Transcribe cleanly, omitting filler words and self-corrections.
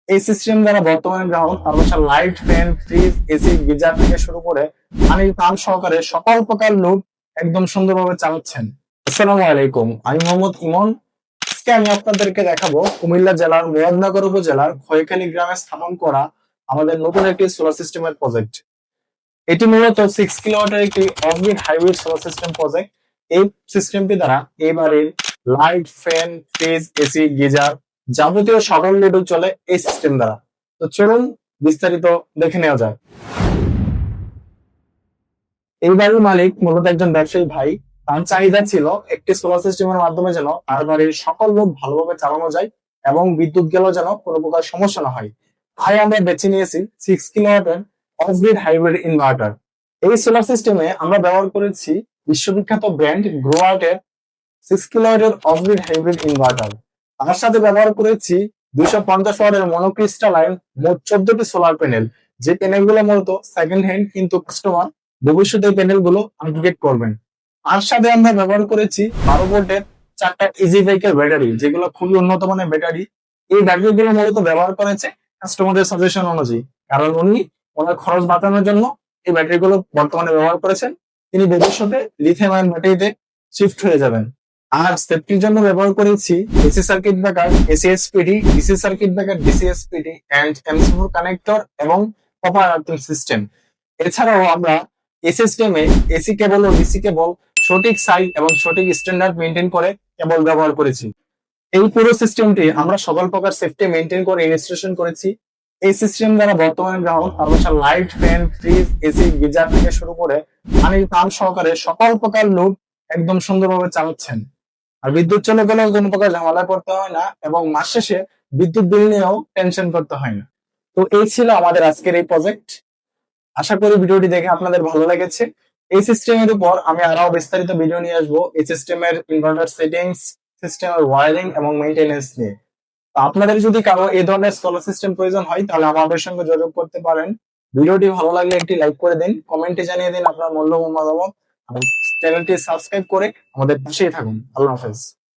এই সিস্টেম দ্বারা বর্তমানে গ্রাহক তার বাসার light, fan, fridge, AC, geyser থেকে শুরু করে পানির পাম্প সহকারে সকল প্রকার লোড একদম সুন্দরভাবে চালাচ্ছেন। আসসালামু আলাইকুম, আমি মোহাম্মদ ইমন। আজকে আমি আপনাদেরকে দেখাবো কুমিল্লা জেলার মুরাদনগর উপজেলার খৈখালী গ্রামে স্থাপন করা আমাদের নতুন একটি সোলার সিস্টেমের প্রজেক্ট। এটি মূলত 6 কিলোওয়াটের একটি off-grid hybrid solar system project. এই সিস্টেমটি দ্বারা এই বাড়ির light, fan, fridge, AC, geyser যাবতীয় সকল লোড চলে এই সিস্টেম দ্বারা। তো চলুন বিস্তারিত দেখে নেওয়া যায়। এই বাড়ির মালিক মূলত একজন ব্যবসায়ী ভাই। তার চাহিদা ছিল একটি সোলার সিস্টেমের মাধ্যমে যেন তার বাড়ির সকল লোড ভালোভাবে চালানো যায় এবং বিদ্যুৎ গেলেও যেন কোনো প্রকার সমস্যা না হয়। তাই আমরা বেছে নিয়েছি 6 কিলোওয়াটের অফগ্রিড হাইব্রিড ইনভার্টার। এই সোলার সিস্টেমে আমরা ব্যবহার করেছি বিশ্ববিখ্যাত ব্র্যান্ড গ্রোয়ার্টের 6 কিলোওয়াটের অফগ্রিড হাইব্রিড ইনভার্টার। তার সাথে ব্যবহার করেছি 250 ওয়াটের মনোক্রিস্টালাইন মোট 14টি সোলার প্যানেল। যে প্যানেলগুলো মূলত সেকেন্ড হ্যান্ড, কিন্তু কাস্টমার ভবিষ্যতে এই প্যানেলগুলো আপগ্রেড করবেন। তার সাথে আমরা ব্যবহার করেছি 12 ভোল্টের 4টা ইজি ভেহিকেল ব্যাটারি, যেগুলো খুবই উন্নত মানের ব্যাটারি। এই ব্যাটারিগুলো মূলত ব্যবহার করেছে কাস্টমারদের সাজেশন অনুযায়ী, কারণ উনি ওনার খরচ বাঁচানোর জন্য এই ব্যাটারিগুলো বর্তমানে ব্যবহার করেছেন। তিনি ভবিষ্যতে লিথিয়াম আয়ন ব্যাটারিতে শিফট হয়ে যাবেন। আর সেফটির জন্য ব্যবহার করেছি AC circuit breaker AC SPD, DC circuit breaker DC SPD and MC four connector এবং কপার আর্থিং সিস্টেম। এছাড়াও আমরা এই সিস্টেমে এসি কেবল ও ডিসি কেবল সঠিক সাইজ এবং সঠিক স্ট্যান্ডার্ড মেনটেন করে কেবল ব্যবহার করেছি। এই পুরো সিস্টেমটি আমরা সকল প্রকার সেফটি মেনটেন করে ইনস্টলেশন করেছি। এই সিস্টেম দ্বারা বর্তমানে গ্রাহক তার বাসার light, fan, fridge, AC, geyser থেকে শুরু করে পানির পাম্প সহকারে সকল প্রকার লোড একদম সুন্দরভাবে চালাচ্ছেন। আর বিদ্যুৎ চলে গেলেও কোনো প্রকার ঝামেলায় পড়তে হয় না এবং মাস শেষে বিদ্যুৎ বিল নিয়েও টেনশন করতে হয় না। তো এই ছিল আমাদের আজকের এই প্রজেক্ট। আশা করি ভিডিওটি দেখে আপনাদের ভালো লেগেছে। এই সিস্টেমের উপর আমি আরো বিস্তারিত ভিডিও নিয়ে আসবো, এই সিস্টেমের ইনভার্টার সেটিংস, সিস্টেমের ওয়্যারিং এবং মেইনটেনেন্স নিয়ে। তো আপনাদের যদি কারো এই ধরনের সোলার সিস্টেম প্রয়োজন হয় তাহলে আমাদের সঙ্গে যোগাযোগ করতে পারেন। ভিডিওটি ভালো লাগলে একটি লাইক করে দিন, কমেন্টে জানিয়ে দিন আপনার মূল্যবান মতামত, এবং চ্যানেলটি সাবস্ক্রাইব করে আমাদের পাশেই থাকুন। আল্লাহ হাফেজ।